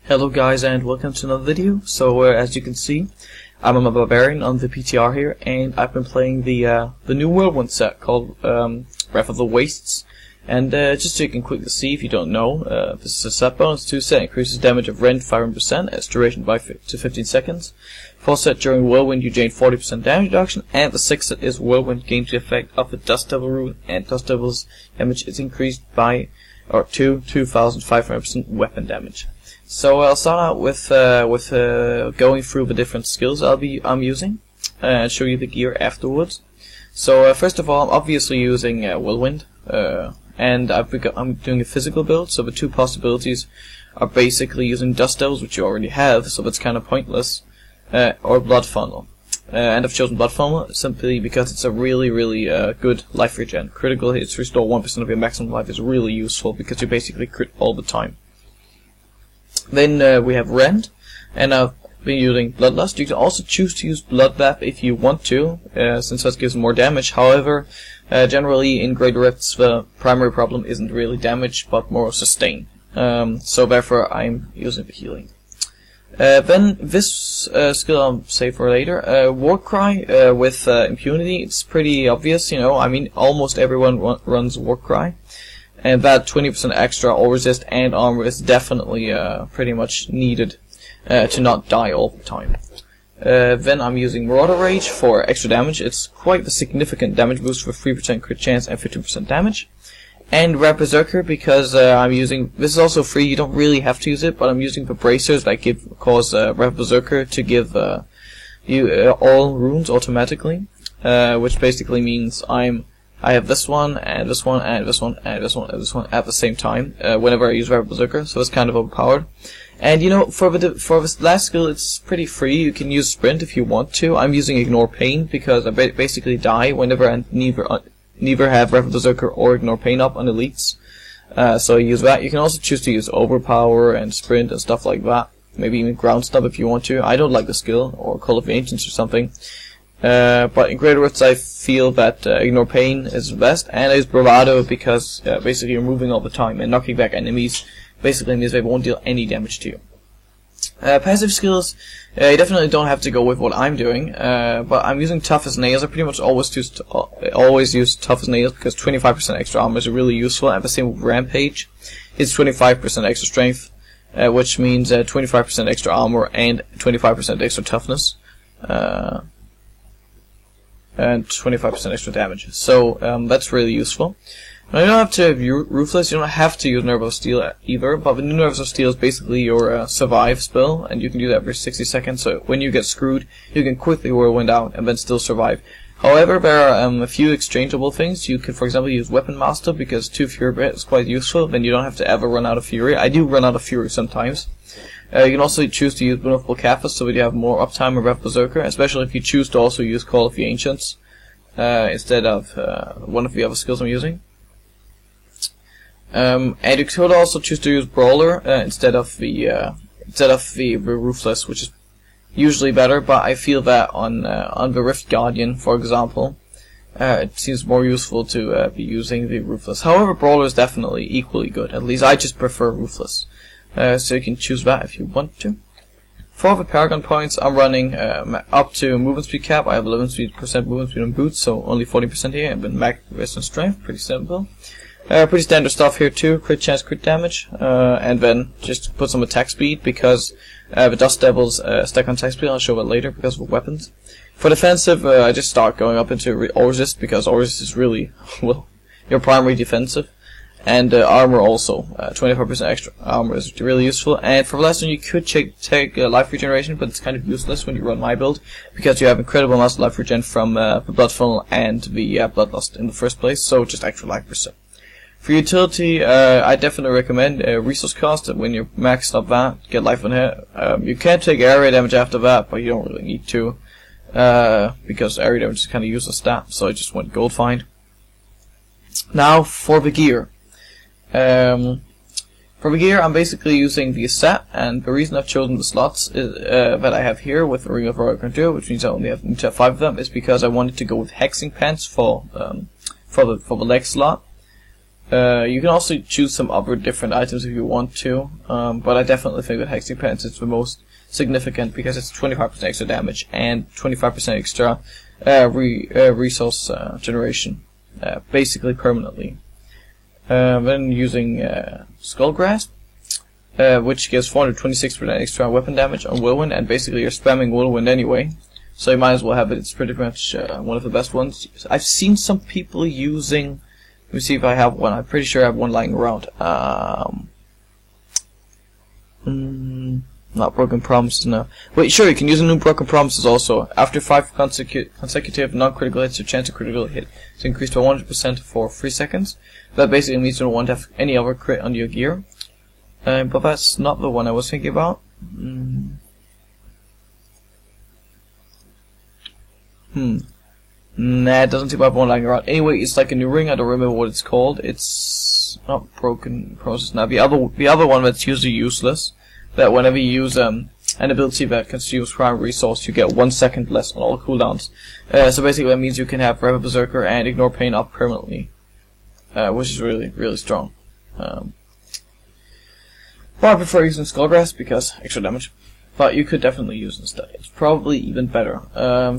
Hello guys and welcome to another video. So as you can see, I'm a barbarian on the PTR here, and I've been playing the new Whirlwind set called Wrath of the Wastes. And just so you can quickly see, if you don't know, this is a set bonus. 2 set increases damage of rend 500% as duration to 15 seconds. 4 set during Whirlwind you gain 40% damage reduction, and the 6 set is Whirlwind gains the effect of the Dust Devil rune, and Dust Devil's damage is increased by 2,500% weapon damage. So I'll start out with going through the different skills I'm using, and show you the gear afterwards. So first of all, I'm obviously using Whirlwind, and I'm doing a physical build. So the two possibilities are basically using Dust Devils, which you already have, so that's kind of pointless, or Blood Funnel. And I've chosen Blood Funnel simply because it's a really good life regen. Critical hits restore 1% of your maximum life is really useful because you basically crit all the time. Then we have Rend, and I've been using Bloodlust. You can also choose to use Bloodbath if you want to, since that gives more damage. However, generally in Great Rifts the primary problem isn't really damage, but more sustain. So therefore I'm using the healing. Then this skill I'll save for later. Warcry with impunity. It's pretty obvious, you know. I mean, almost everyone runs Warcry. And that 20% extra all resist and armor is definitely pretty much needed to not die all the time. Then I'm using Marauder Rage for extra damage. It's quite a significant damage boost for 3% crit chance and 15% damage. And Red Berserker because I'm using, this is also free, you don't really have to use it, but I'm using the bracers that cause Red Berserker to give you all runes automatically, which basically means I have this one, and this one, and this one, and this one, and this one at the same time, whenever I use Red Berserker, so it's kind of overpowered. And you know, for this last skill, it's pretty free. You can use Sprint if you want to. I'm using Ignore Pain because I basically die whenever I neither have Red Berserker or Ignore Pain up on elites. So I use that. You can also choose to use Overpower and Sprint and stuff like that. Maybe even Ground Stab if you want to. I don't like the skill, or Call of the Ancients or something. But in Greater Rifts I feel that Ignore Pain is the best, and I use Bravado because basically you're moving all the time, and knocking back enemies basically means they won't deal any damage to you. Passive skills, you definitely don't have to go with what I'm doing, but I'm using Tough as Nails. I pretty much always use Tough as Nails because 25% extra armor is really useful, and the same with Rampage. It's 25% extra strength, which means 25% extra armor and 25% extra toughness. And 25% extra damage. So that's really useful. Now, you don't have to have Ruthless, you don't have to use Nerve of Steel either, but the new Nerves of Steel is basically your survive spell, and you can do that every 60 seconds, so when you get screwed, you can quickly Whirlwind out and then still survive. However, there are a few exchangeable things. You could, for example, use Weapon Master, because 2 Fury Breath is quite useful, then you don't have to ever run out of Fury. I do run out of Fury sometimes. You can also choose to use Benevolent Cathars so that you have more uptime of Red Berserker, especially if you choose to also use Call of the Ancients instead of one of the other skills I'm using. And you could also choose to use Brawler instead of the Ruthless, which is usually better. But I feel that on the Rift Guardian, for example, it seems more useful to be using the Ruthless. However, Brawler is definitely equally good. At least I just prefer Ruthless. So you can choose that if you want to. For the Paragon points, I'm running up to movement speed cap. I have 11% movement speed on boots, so only 40% here, and then max resistance strength. Pretty simple. Pretty standard stuff here too. Crit chance, crit damage, and then just put some attack speed because the Dust Devils stack on attack speed. I'll show that later because of the weapons. For defensive, I just start going up into All Resist because All Resist is really, well, your primary defensive. And armor also, 25% extra armor is really useful. And for the last one, you could take life regeneration, but it's kind of useless when you run my build because you have incredible amounts of life regen from the Blood Funnel and the Bloodlust in the first place. So just extra life percent. For utility, I definitely recommend Resource Cost. When you're maxed up that, get life on here. You can take area damage after that, but you don't really need to because area damage is kind of useless stat. So I just went Gold Find. Now for the gear. For the gear, I'm basically using the set, and the reason I've chosen the slots is, that I have here with the Ring of Royal Grandeur, which means I only need to have 5 of them, is because I wanted to go with Hexing Pants for the leg slot. You can also choose some other different items if you want to, but I definitely think that Hexing Pants is the most significant because it's 25% extra damage and 25% extra resource generation, basically permanently. Then using Skull Grasp, which gives 426% extra weapon damage on Whirlwind, and basically you're spamming Whirlwind anyway, so you might as well have it. It's pretty much one of the best ones. I've seen some people using. Let me see if I have one. I'm pretty sure I have one lying around. Not Broken Promises, no. Wait, sure, you can use a new Broken Promises also. After 5 consecutive non-critical hits, your chance of critical hit is increased by 100% for 3 seconds. That basically means you don't want to have any other crit on your gear. But that's not the one I was thinking about. Nah, it doesn't seem to have one lying around. Anyway, it's like a new ring. I don't remember what it's called. It's not Broken Promises now. The other one that's usually useless. That whenever you use an ability that consumes primary resource, you get 1 second less on all cooldowns. So basically that means you can have Rebel Berserker and Ignore Pain up permanently, which is really, really strong. Well, I prefer using Skull Grasp because extra damage, but you could definitely use it instead. It's probably even better.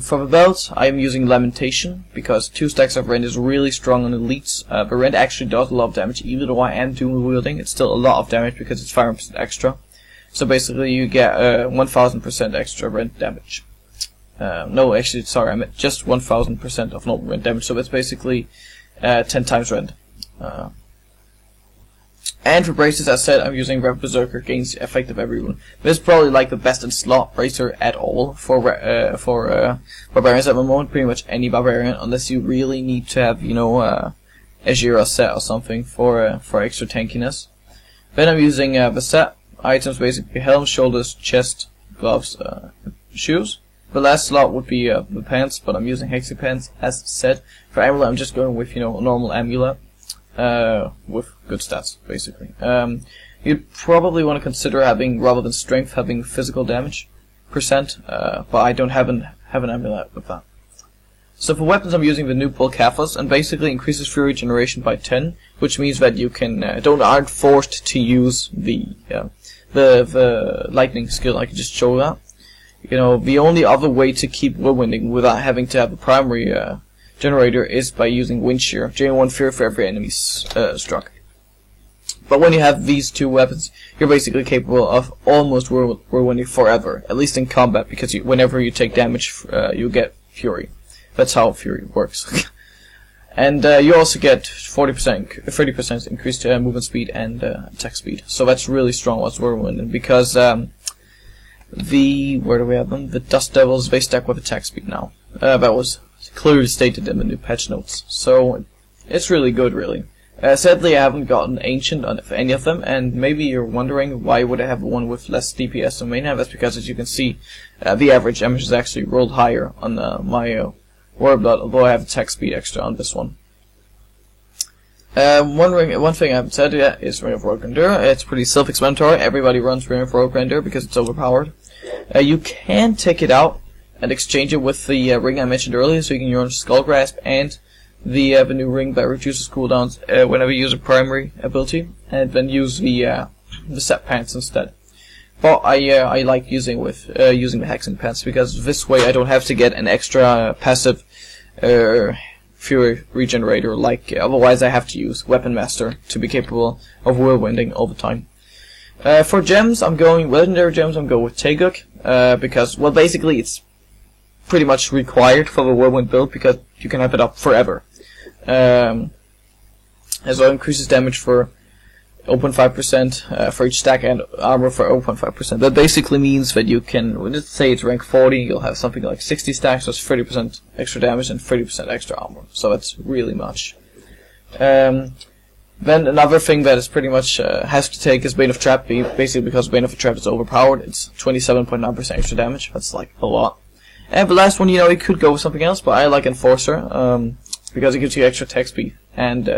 For the belt, I am using Lamentation because 2 stacks of Rend is really strong on elites. But Rend actually does a lot of damage, even though I am dual wielding. It's still a lot of damage because it's 5% extra. So basically you get 1000% extra Rend damage. No, actually, sorry, I meant just 1000% of normal Rend damage. So it's basically 10 times Rend. And for braces, as said, I'm using Rebel Berserker, gains the effect of every rune. This is probably like the best in slot bracer at all for barbarians at the moment. Pretty much any barbarian, unless you really need to have, you know, Azura set or something for extra tankiness. Then I'm using the set items, basically helm, shoulders, chest, gloves, shoes. The last slot would be the pants, but I'm using Hexing Pants as said. For amulet, I'm just going with, you know, a normal amulet. With good stats, basically. You'd probably want to consider having, rather than strength, having physical damage percent, but I don't have an amulet with that. So for weapons, I'm using the new Bolcathos, and basically increases fury generation by 10, which means that you can aren't forced to use the lightning skill. I can just show that. You know, the only other way to keep whirlwinding without having to have a primary generator is by using Wind Shear, gaining 1 fear for every enemy struck. But when you have these two weapons, you're basically capable of almost whirlwinding forever, at least in combat, because whenever you take damage, you get fury. That's how fury works. And you also get 30% increased movement speed and attack speed. So that's really strong with whirlwinding, because where do we have them? The Dust Devils, they stack with attack speed now. That was clearly stated in the new patch notes. So it's really good, really. Sadly, I haven't gotten Ancient on any of them, and maybe you're wondering why would I have one with less DPS than Mainhand. That's because, as you can see, the average damage is actually rolled higher on my Warrior Blood, although I have attack speed extra on this one. One thing I haven't said yet is Ring of Rogue Grandeur. It's pretty self-explanatory. Everybody runs Ring of Rogue Grandeur because it's overpowered. You can take it out and exchange it with the ring I mentioned earlier, so you can use Skull Grasp and the new ring that reduces cooldowns whenever you use a primary ability, and then use the set pants instead. But I like using the Hexing Pants because this way I don't have to get an extra passive Fury Regenerator, like otherwise I have to use Weapon Master to be capable of whirlwinding all the time. For gems, legendary gems, I'm going with Taeguk, because, well, basically it's pretty much required for the whirlwind build because you can have it up forever. As well, increases damage for 0.5% for each stack and armor for 0.5%. That basically means that you can, let's say it's rank 40, you'll have something like 60 stacks, so it's 30% extra damage and 30% extra armor. So that's really much. Then another thing that is pretty much has to take is Bane of Trap, basically because Bane of Trap is overpowered. It's 27.9% extra damage. That's like a lot. And the last one, you know, you could go with something else, but I like Enforcer because it gives you extra attack speed and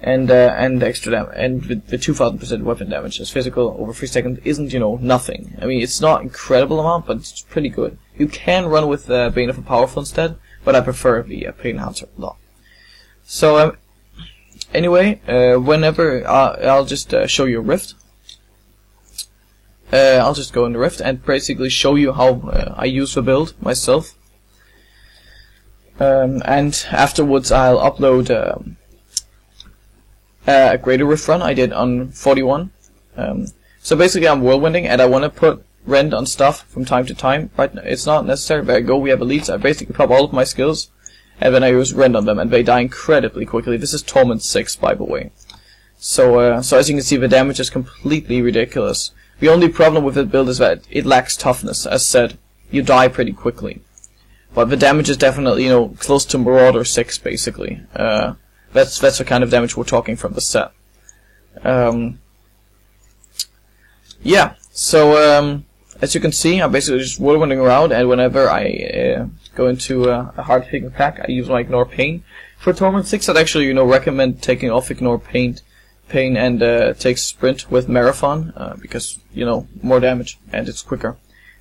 extra damage, and the 2000% weapon damage as physical over 3 seconds isn't, you know, nothing. I mean, it's not incredible amount, but it's pretty good. You can run with Bane of the Powerful instead, but I prefer the Pain Enhancer a lot. So Anyway, whenever I'll just show you Rift. I'll just go into Rift and basically show you how I use the build myself. And afterwards I'll upload a Greater Rift run I did on 41. So basically I'm whirlwinding and I want to put rend on stuff from time to time. Right now, it's not necessary. Where I go, we have elites. I basically pop all of my skills and then I use rend on them and they die incredibly quickly. This is Torment 6, by the way. So as you can see, the damage is completely ridiculous. The only problem with the build is that it lacks toughness. As said, you die pretty quickly. But the damage is definitely, close to Marauder 6, basically. That's the kind of damage we're talking from the set. Yeah, so, as you can see, I'm basically just whirlwinding around, and whenever I go into a hard-hitting pack, I use my Ignore Pain. For Torment 6, I'd actually, recommend taking off Ignore Pain and take Sprint with Marathon, because, more damage, and it's quicker.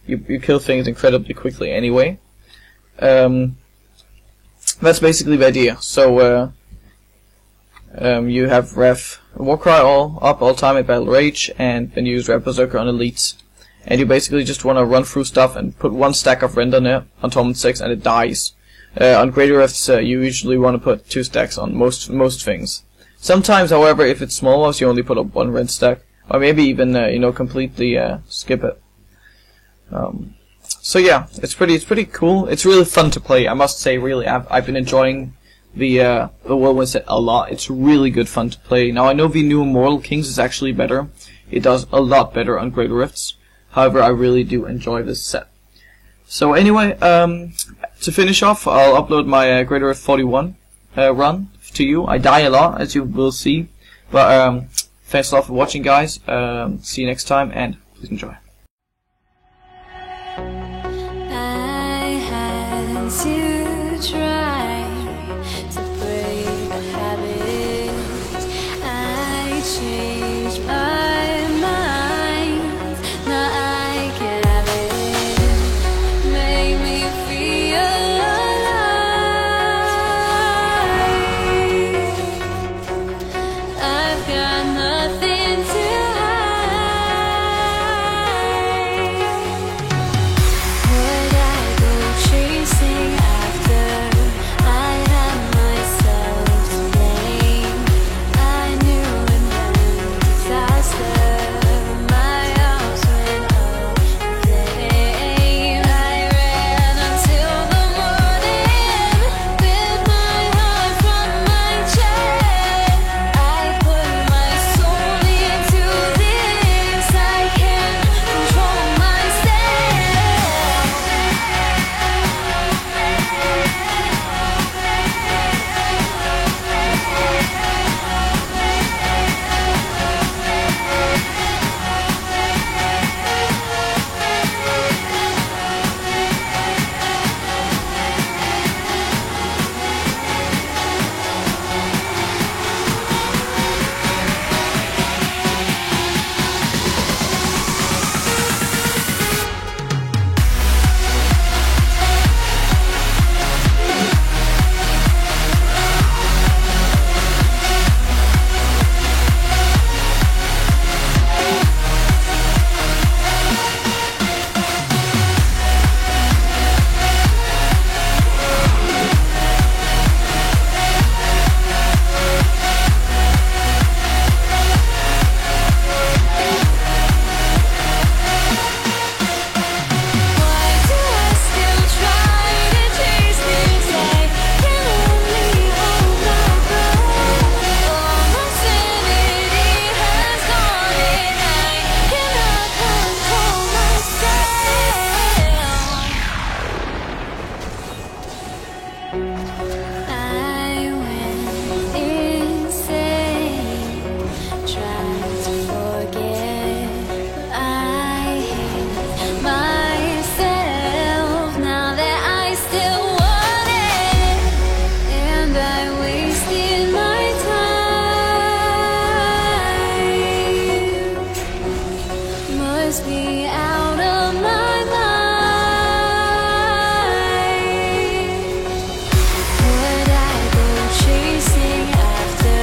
You kill things incredibly quickly anyway. That's basically the idea. So, you have Rev Warcry all time at Battle Rage, and then you use Rev Berserker on Elites. And you basically just want to run through stuff and put one stack of rend on it on Torment 6 and it dies. On Greater Rifts, you usually want to put 2 stacks on most things. Sometimes, however, if it's small walls, you only put up 1 rend stack, or maybe even completely skip it. So yeah, it's pretty cool. It's really fun to play. I must say, really, I've been enjoying the Whirlwind set a lot. It's really good fun to play. Now I know the new Immortal Kings is actually better. It does a lot better on Greater Rifts. However, I really do enjoy this set. So anyway, to finish off, I'll upload my Greater Rift 41 run to you. I die a lot, as you will see. But thanks a lot for watching, guys. See you next time, and please enjoy. I had to try to break a habit. I changed my mind. Now I can have it. Make me feel alive. I've got nothing to hide. Would I go chasing after? I had myself to blame. I knew it meant disaster. My arms went up in flame. I ran until the morning with my heart from my chest. I put my soul into this. I can't control Why do I still try to chase this? I can only hold my breath. All my sanity has gone and I cannot control myself. I went insane, tried to forget. I hate myself now that I still want it, and I wasted my time. Must be out of my mind. Would I go chasing after?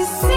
to say